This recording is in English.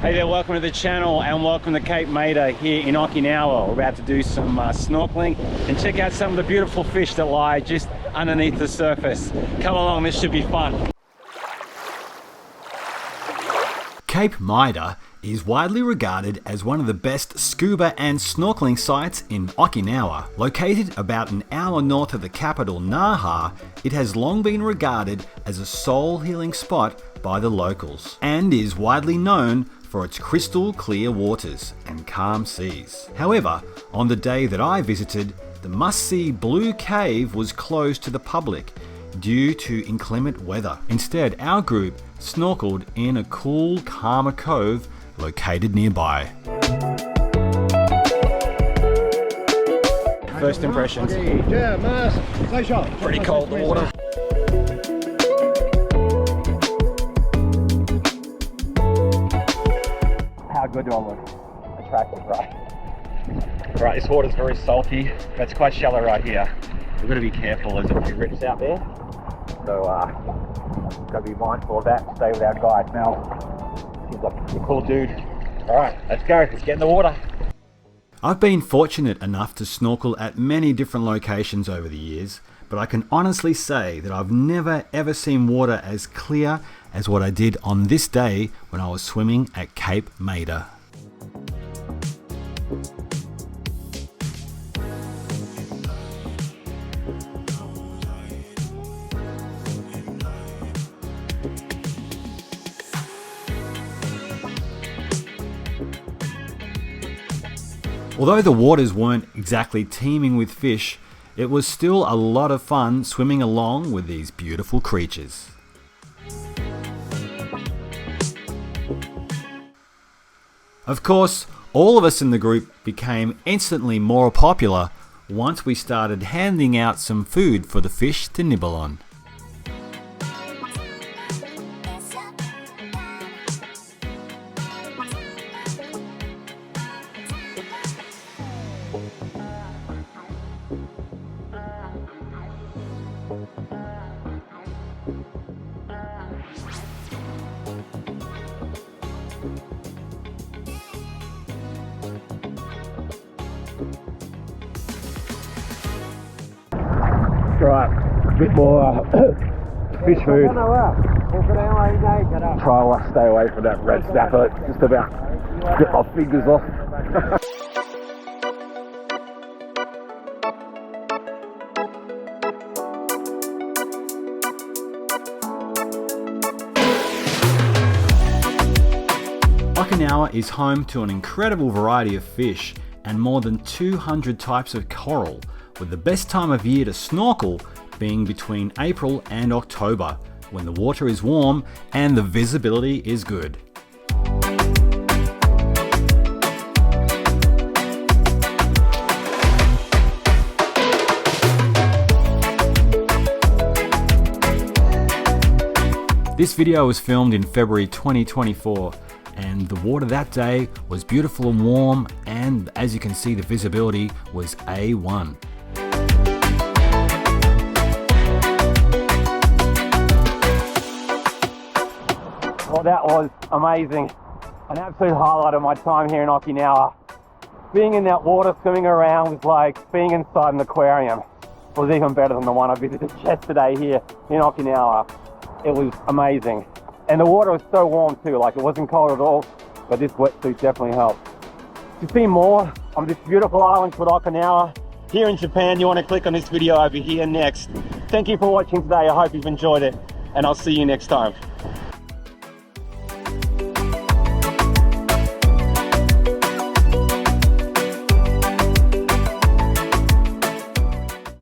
Hey there, welcome to the channel and welcome to Cape Maeda here in Okinawa. We're about to do some snorkeling and check out some of the beautiful fish that lie just underneath the surface. Come along, this should be fun. Cape Maeda is widely regarded as one of the best scuba and snorkeling sites in Okinawa. Located about an hour north of the capital Naha, it has long been regarded as a soul-healing spot by the locals and is widely known for its crystal clear waters and calm seas. However, on the day that I visited, the must-see Blue Cave was closed to the public due to inclement weather. Instead, our group snorkeled in a cool, calmer cove located nearby. First impressions. Pretty cold, the water. How good do I look? Attractive, right? Right, this water's very salty, but it's quite shallow right here. We've got to be careful, there's a few rips out there. So, got to be mindful of that. Stay with our guide. Mel, seems like a cool dude. Alright, let's go. Let's get in the water. I've been fortunate enough to snorkel at many different locations over the years, but I can honestly say that I've never ever seen water as clear as what I did on this day when I was swimming at Cape Maeda. Although the waters weren't exactly teeming with fish, it was still a lot of fun swimming along with these beautiful creatures. Of course, all of us in the group became instantly more popular once we started handing out some food for the fish to nibble on. Right, a bit more fish food. Try to stay away from that red snapper. Just about get my fingers off. Okinawa is home to an incredible variety of fish and more than 200 types of coral, with the best time of year to snorkel being between April and October, when the water is warm and the visibility is good. This video was filmed in February 2024, and the water that day was beautiful and warm, and as you can see, the visibility was A1. Well, that was amazing. An absolute highlight of my time here in Okinawa. Being in that water, swimming around, was like being inside an aquarium. It was even better than the one I visited yesterday here in Okinawa. It was amazing. And the water was so warm too, like it wasn't cold at all, but this wetsuit definitely helped. To see more on this beautiful island called Okinawa here in Japan, you want to click on this video over here next. Thank you for watching today. I hope you've enjoyed it, and I'll see you next time.